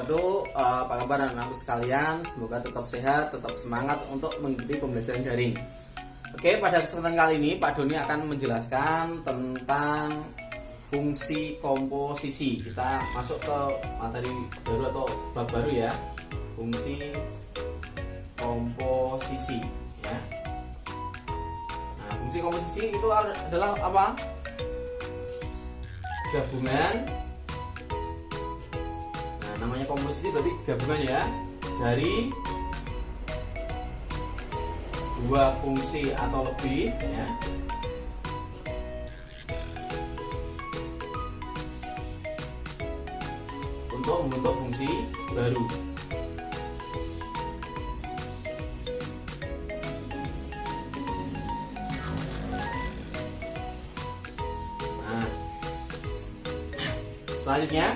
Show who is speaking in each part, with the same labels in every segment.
Speaker 1: wabarakatuh. Apa kabar anak-anakku sekalian? Semoga tetap sehat, tetap semangat untuk mengikuti pembelajaran daring. Oke, pada kesempatan kali ini Pak Doni akan menjelaskan tentang fungsi komposisi. Kita masuk ke materi baru atau bab baru ya. Fungsi komposisi ya. Nah, fungsi komposisi itu adalah apa? Gabungan. Nah, namanya komposisi berarti gabungan ya dari dua fungsi atau lebih ya. Untuk membentuk fungsi baru. Nah, selanjutnya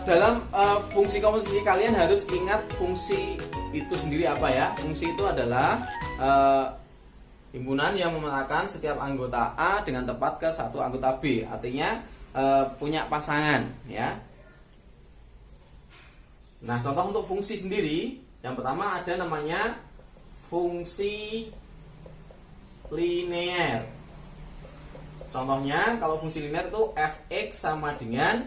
Speaker 1: dalam fungsi komposisi kalian harus ingat fungsi itu sendiri apa ya. Fungsi itu adalah himpunan yang memetakan setiap anggota A dengan tepat ke satu anggota B. Artinya punya pasangan ya. Nah, contoh untuk fungsi sendiri, yang pertama ada namanya fungsi linear. Contohnya kalau fungsi linear itu fx sama dengan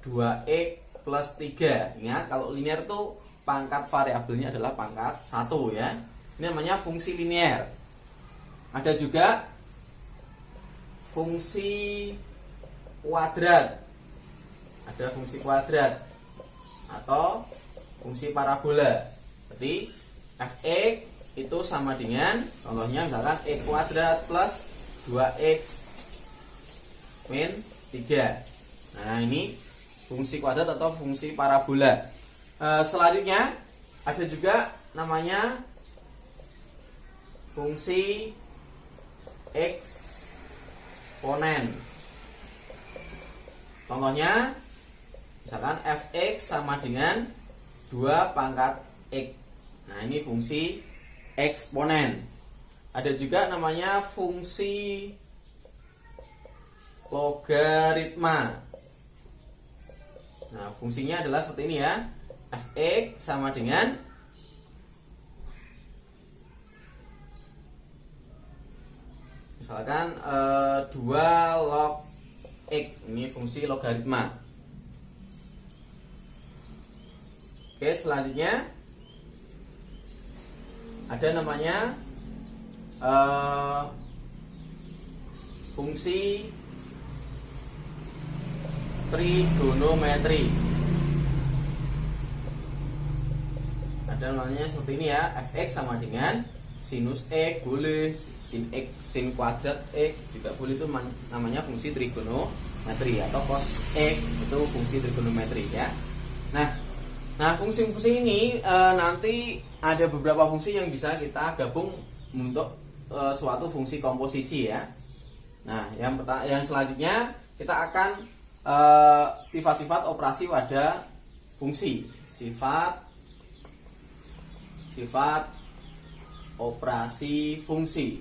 Speaker 1: 2x plus 3. Ingat, kalau linear itu pangkat variabelnya adalah pangkat 1 ya. Ini namanya fungsi linear. Ada juga fungsi kuadrat. Ada fungsi kuadrat atau fungsi parabola. Berarti fx itu sama dengan, contohnya misalkan x kuadrat plus 2x min 3. Nah, ini fungsi kuadrat atau fungsi parabola. Selanjutnya ada juga namanya fungsi eksponen. Contohnya misalkan fx sama dengan 2 pangkat x. Nah, ini fungsi eksponen. Ada juga namanya fungsi logaritma. Nah, fungsinya adalah seperti ini ya. Fx sama dengan misalkan 2 log x. Ini fungsi logaritma. Oke, selanjutnya ada namanya fungsi trigonometri. Ada namanya seperti ini ya. Fx sama dengan sinus x boleh, sin x, sin kuadrat x juga boleh. Itu namanya fungsi trigonometri, atau cos x itu fungsi trigonometri ya. Nah, fungsi-fungsi ini nanti ada beberapa fungsi yang bisa kita gabung untuk suatu fungsi komposisi ya. Nah, yang selanjutnya kita akan sifat-sifat operasi pada fungsi. Sifat operasi fungsi.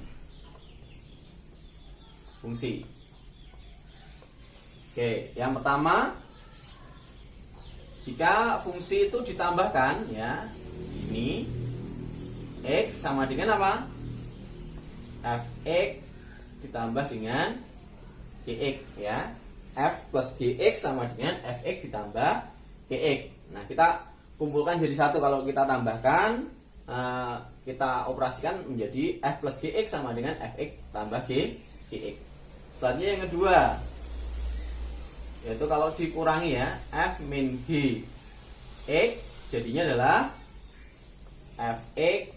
Speaker 1: Oke, yang pertama, jika fungsi itu ditambahkan ya, ini x sama dengan apa? Fx ditambah dengan gx ya. F plus gx sama dengan fx ditambah gx. Nah, kita kumpulkan jadi satu. Kalau kita tambahkan, kita operasikan menjadi f plus gx sama dengan fx tambah gx. Selanjutnya yang kedua, yaitu kalau dikurangi ya, f min g x jadinya adalah fx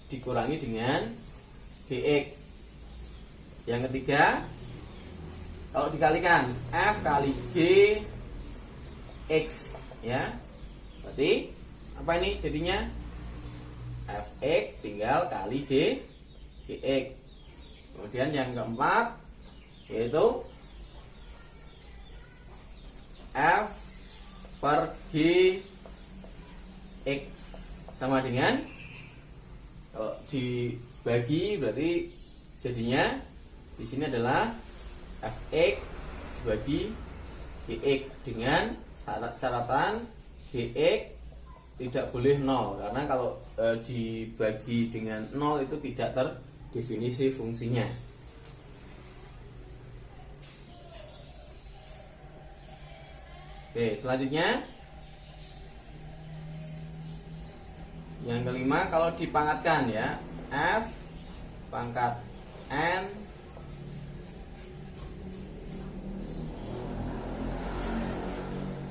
Speaker 1: dikurangi dengan gx. Yang ketiga, kalau dikalikan f kali g x ya, berarti apa ini jadinya? Fx tinggal kali gx. Kemudian yang keempat yaitu f per g x sama dengan, kalau dibagi berarti jadinya di sini adalah fx dibagi gx dengan catatan Gx tidak boleh 0, karena kalau dibagi dengan 0 itu tidak terdefinisi fungsinya. Oke, selanjutnya yang kelima, kalau dipangkatkan ya, f pangkat n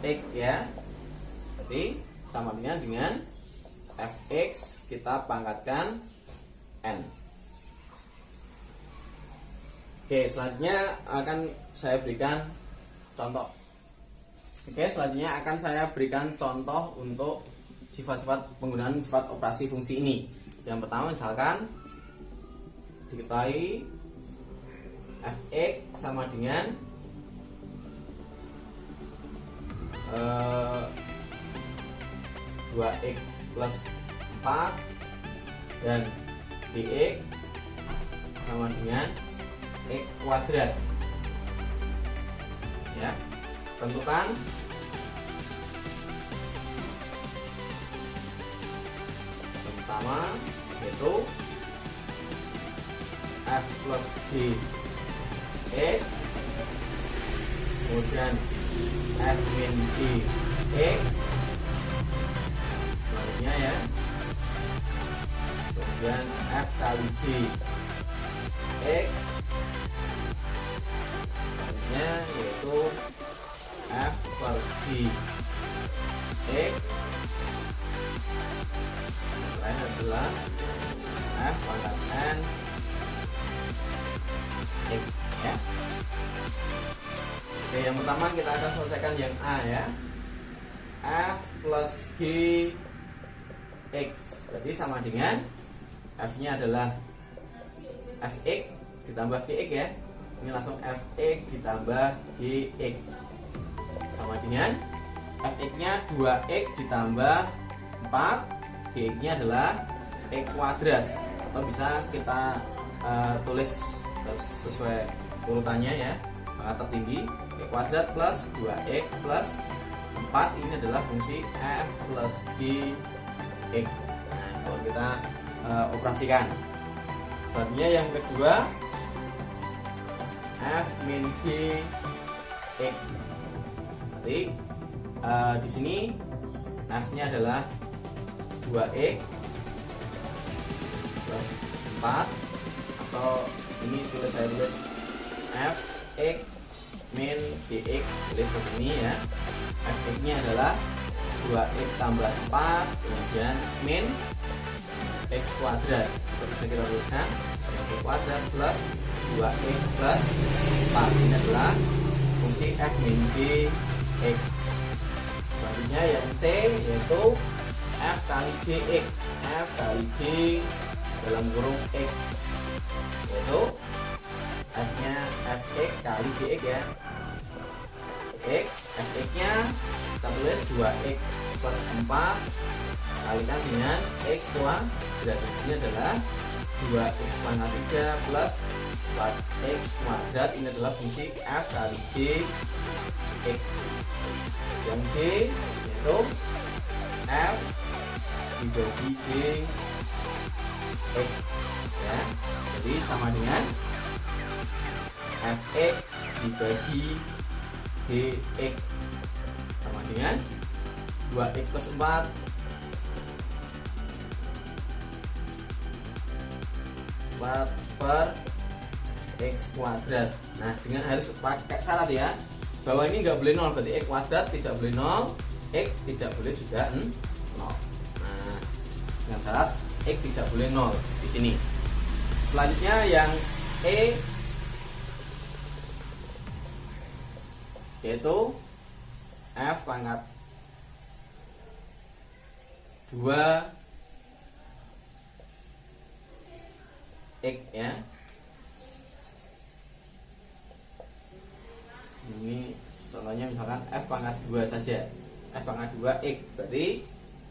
Speaker 1: x ya, berarti sama dengan fx kita pangkatkan n. Oke, selanjutnya akan saya berikan contoh. Oke, selanjutnya akan saya berikan contoh untuk sifat-sifat penggunaan sifat operasi fungsi ini. Yang pertama, misalkan diketahui fx sama dengan 2x plus 4 dan dx sama dengan x kuadrat. Ya, tentukan yang pertama yaitu f plus g x, kemudian f min g x, selanjutnya ya, kemudian f kali g x, selanjutnya yaitu f per g x, lain adalah f pangkat n x ya. Oke, yang pertama kita akan selesaikan yang A ya, f plus g x, berarti sama dengan f nya adalah fx ditambah gx ya, ini langsung fx ditambah gx sama dengan fx nya 2x ditambah 4, gx nya adalah x kuadrat, atau bisa kita tulis sesuai urutannya ya, pangkat tertinggi x kuadrat plus 2x plus 4, ini adalah fungsi f plus g x. Nah, kalau kita operasikan, selanjutnya yang kedua f min g x, berarti di sini f nya adalah 2x plus 4, atau ini saya tulis f x min gx, tulis seperti ini ya, fx nya adalah 2x tambah 4 kemudian min x kuadrat, atau bisa kita tuliskan x kuadrat plus 2x plus 4, ini adalah fungsi f min g x. Selanjutnya yang C yaitu f kali gx, f kali g dalam kurung x, yaitu f nya fx kali gx ya, x, fx nya kita tulis 2x plus 4 kalikan dengan x kuadrat, ini adalah 2x pangkat 3 plus 4x kuadrat, ini adalah fungsi f kali g x. Yang D yaitu f dibagi g x ya, jadi sama dengan fx dibagi gx sama dengan 2x plus 4 per x kuadrat. Nah, dengan harus pakai syarat ya, bahwa ini nggak boleh 0, berarti x kuadrat tidak boleh 0, x tidak boleh juga 0. Nah, dengan syarat x tidak boleh 0 di sini. Selanjutnya yang E yaitu f pangkat 2 x ya. Ini contohnya misalkan f pangkat 2 saja, f pangkat 2 x, berarti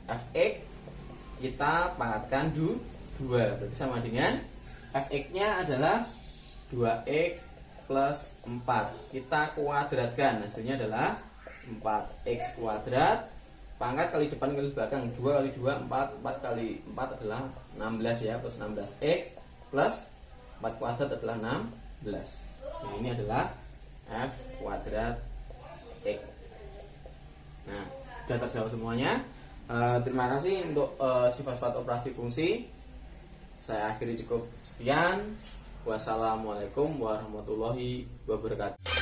Speaker 1: fx kita pangkatkan 2, berarti sama dengan fx nya adalah 2x plus 4, kita kuadratkan, hasilnya adalah 4x kuadrat pangkat kali depan kali belakang, 2 kali 2 4, 4 kali 4 adalah 16 ya, plus 16x plus 4 kuadrat adalah 16. Nah ini adalah f kuadrat x. Nah sudah terjawab semuanya. Terima kasih untuk sifat-sifat operasi fungsi. Saya akhiri cukup sekian. Wassalamualaikum warahmatullahi wabarakatuh.